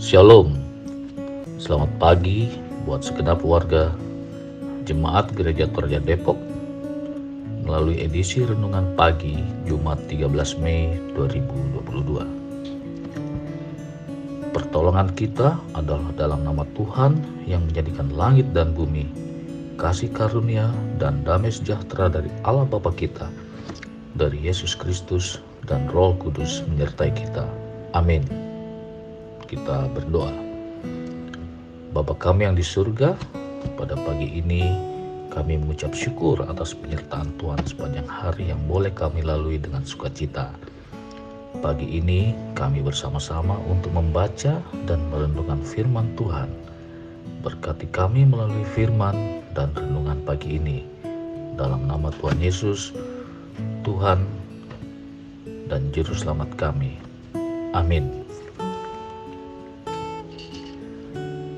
Shalom, selamat pagi buat segenap warga Jemaat Gereja Toraja Depok melalui edisi Renungan Pagi Jumat 13 Mei 2022. Pertolongan kita adalah dalam nama Tuhan yang menjadikan langit dan bumi, kasih karunia dan damai sejahtera dari Allah Bapa kita, dari Yesus Kristus dan Roh Kudus menyertai kita. Amin. Kita berdoa. Bapa kami yang di surga, pada pagi ini kami mengucap syukur atas penyertaan Tuhan sepanjang hari yang boleh kami lalui dengan sukacita. Pagi ini kami bersama-sama untuk membaca dan merenungkan firman Tuhan. Berkati kami melalui firman dan renungan pagi ini. Dalam nama Tuhan Yesus, Tuhan dan Juru Selamat kami. Amin.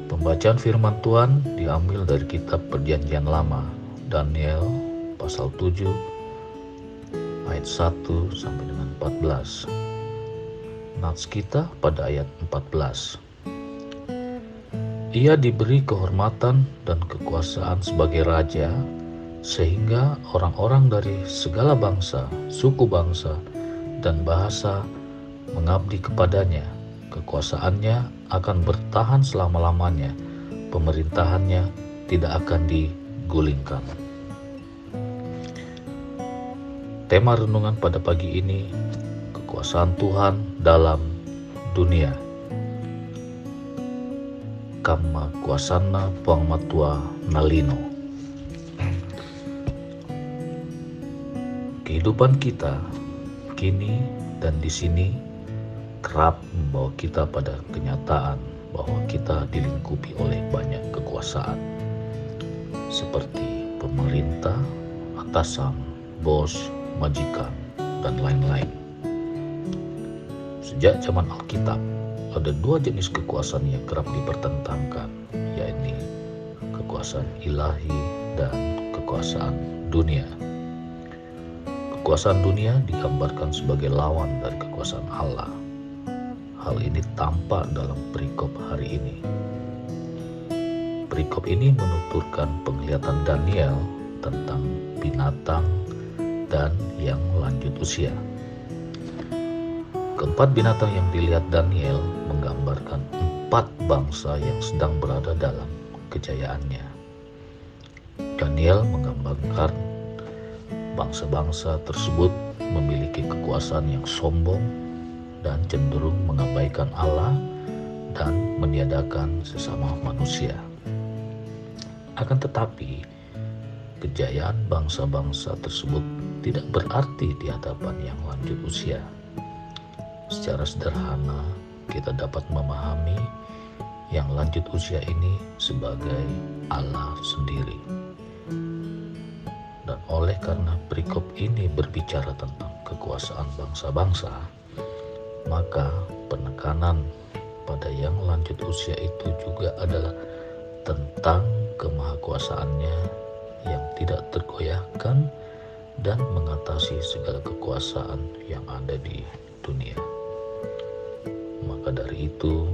Pembacaan firman Tuhan diambil dari kitab Perjanjian Lama, Daniel pasal 7 ayat 1 sampai dengan 14. Nats kita pada ayat 14. Ia diberi kehormatan dan kekuasaan sebagai raja, sehingga orang-orang dari segala bangsa, suku bangsa, dan bahasa mengabdi kepadanya. Kekuasaannya akan bertahan selama-lamanya, pemerintahannya tidak akan digulingkan. Tema renungan pada pagi ini, kekuasaan Tuhan dalam dunia. Kamma kuasanna Puang Matua Nalino. Kehidupan kita kini dan di sini kerap membawa kita pada kenyataan bahwa kita dilingkupi oleh banyak kekuasaan seperti pemerintah, atasan, bos, majikan, dan lain-lain. Sejak zaman Alkitab, ada dua jenis kekuasaan yang kerap dipertentangkan, yaitu kekuasaan ilahi dan kekuasaan dunia. Kekuasaan dunia digambarkan sebagai lawan dari kekuasaan Allah. Hal ini tampak dalam perikop hari ini. Perikop ini menuturkan penglihatan Daniel tentang binatang dan yang lanjut usia. Keempat binatang yang dilihat Daniel menggambarkan 4 bangsa yang sedang berada dalam kejayaannya. Daniel menggambarkan bangsa-bangsa tersebut memiliki kekuasaan yang sombong dan cenderung mengabaikan Allah dan meniadakan sesama manusia. Akan tetapi, kejayaan bangsa-bangsa tersebut tidak berarti di hadapan yang lanjut usia. Secara sederhana, kita dapat memahami yang lanjut usia ini sebagai Allah sendiri. Dan oleh karena perikop ini berbicara tentang kekuasaan bangsa-bangsa, maka penekanan pada yang lanjut usia itu juga adalah tentang kemahakuasaannya yang tidak tergoyahkan dan mengatasi segala kekuasaan yang ada di dunia. Maka dari itu,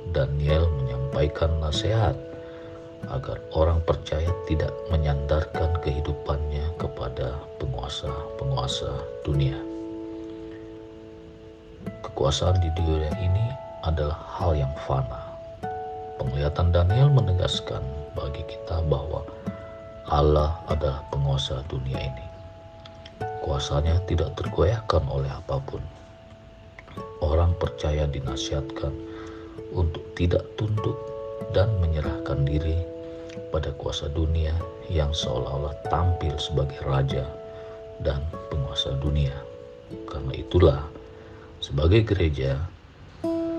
Daniel menyampaikan nasihat agar orang percaya tidak menyandarkan kehidupannya kepada penguasa-penguasa dunia. Kekuasaan di dunia ini adalah hal yang fana. Penglihatan Daniel menegaskan bagi kita bahwa Allah adalah penguasa dunia ini. Kuasanya tidak tergoyahkan oleh apapun. Orang percaya dinasihatkan untuk tidak tunduk dan menyerahkan diri pada kuasa dunia yang seolah-olah tampil sebagai raja dan penguasa dunia. Karena itulah, sebagai gereja,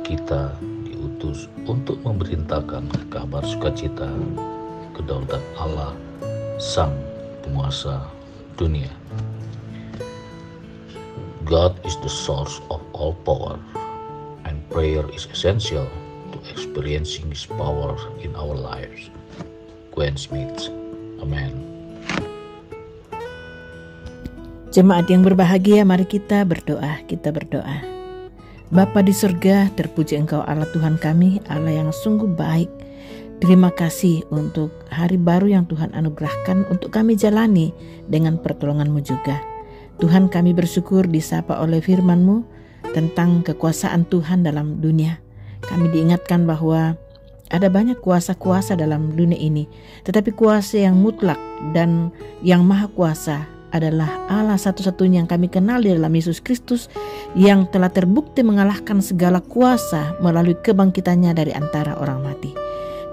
kita diutus untuk memberitakan kabar sukacita kedaulatan Allah, Sang Penguasa dunia. God is the source of all power, and prayer is essential to experiencing His power in our lives. Gwen Smith. Amen. Jemaat yang berbahagia, mari kita berdoa. Bapa di surga, terpuji Engkau Allah Tuhan kami, Allah yang sungguh baik. Terima kasih untuk hari baru yang Tuhan anugerahkan untuk kami jalani dengan pertolongan-Mu juga. Tuhan, kami bersyukur disapa oleh firman-Mu tentang kekuasaan Tuhan dalam dunia. Kami diingatkan bahwa ada banyak kuasa-kuasa dalam dunia ini, tetapi kuasa yang mutlak dan yang maha kuasa adalah Allah satu-satunya yang kami kenal di dalam Yesus Kristus, yang telah terbukti mengalahkan segala kuasa melalui kebangkitannya dari antara orang mati.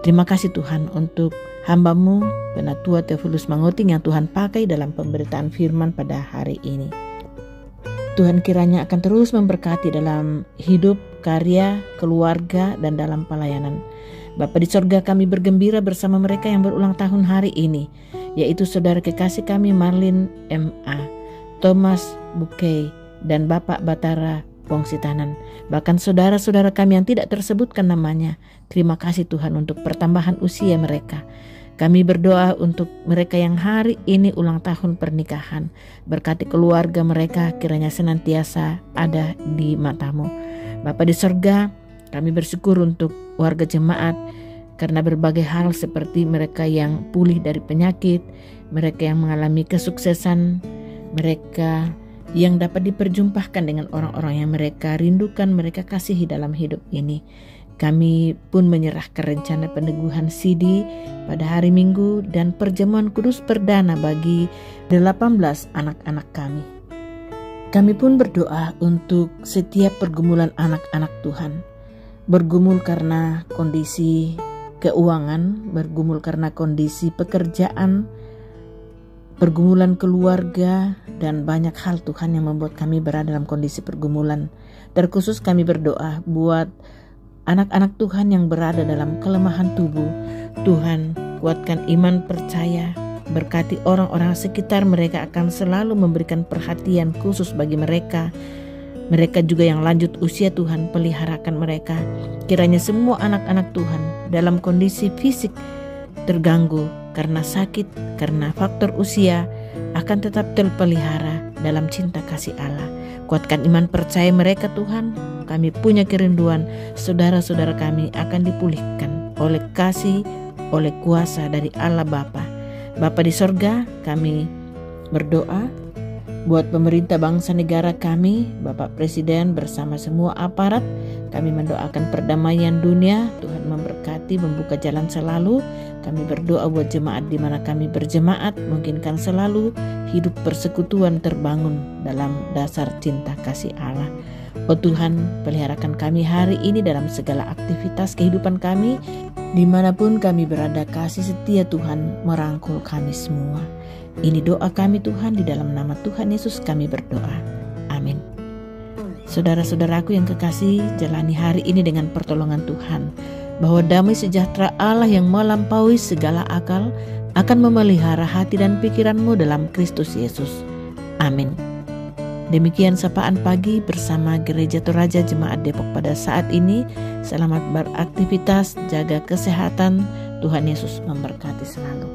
Terima kasih Tuhan untuk hamba-Mu Penatua Theophilus Mangoting yang Tuhan pakai dalam pemberitaan firman pada hari ini. Tuhan kiranya akan terus memberkati dalam hidup, karya, keluarga, dan dalam pelayanan. Bapa di sorga, kami bergembira bersama mereka yang berulang tahun hari ini, yaitu saudara kekasih kami Marlin M.A., Thomas Bukey, dan Bapak Batara Pongsitanan. Bahkan saudara-saudara kami yang tidak tersebutkan namanya. Terima kasih Tuhan untuk pertambahan usia mereka. Kami berdoa untuk mereka yang hari ini ulang tahun pernikahan. Berkati keluarga mereka, kiranya senantiasa ada di mata-Mu. Bapa di sorga, kami bersyukur untuk warga jemaat karena berbagai hal seperti mereka yang pulih dari penyakit, mereka yang mengalami kesuksesan, mereka yang dapat diperjumpakan dengan orang-orang yang mereka rindukan, mereka kasihi dalam hidup ini. Kami pun menyerahkan rencana peneguhan CD pada hari Minggu dan perjamuan kudus perdana bagi 18 anak-anak kami. Kami pun berdoa untuk setiap pergumulan anak-anak Tuhan. Bergumul karena kondisi keuangan, bergumul karena kondisi pekerjaan, pergumulan keluarga, dan banyak hal Tuhan yang membuat kami berada dalam kondisi pergumulan. Terkhusus kami berdoa buat anak-anak Tuhan yang berada dalam kelemahan tubuh. Tuhan, kuatkan iman percaya, berkati orang-orang sekitar mereka akan selalu memberikan perhatian khusus bagi mereka. Mereka juga yang lanjut usia, Tuhan, peliharakan mereka. Kiranya semua anak-anak Tuhan dalam kondisi fisik terganggu karena sakit, karena faktor usia, akan tetap terpelihara dalam cinta kasih Allah. Kuatkan iman percaya mereka Tuhan. Kami punya kerinduan saudara-saudara kami akan dipulihkan oleh kasih, oleh kuasa dari Allah Bapa. Bapa di sorga, kami berdoa buat pemerintah bangsa negara kami, Bapak Presiden bersama semua aparat. Kami mendoakan perdamaian dunia, Tuhan memberkati, membuka jalan selalu. Kami berdoa buat jemaat di mana kami berjemaat, mungkinkan selalu hidup persekutuan terbangun dalam dasar cinta kasih Allah. Oh Tuhan, peliharakan kami hari ini dalam segala aktivitas kehidupan kami. Dimanapun kami berada, kasih setia Tuhan merangkul kami semua. Ini doa kami Tuhan, di dalam nama Tuhan Yesus kami berdoa. Amin. Saudara-saudaraku yang kekasih, jalani hari ini dengan pertolongan Tuhan, bahwa damai sejahtera Allah yang melampaui segala akal akan memelihara hati dan pikiranmu dalam Kristus Yesus. Amin. Demikian sapaan pagi bersama Gereja Toraja Jemaat Depok pada saat ini. Selamat beraktivitas, jaga kesehatan. Tuhan Yesus memberkati selalu.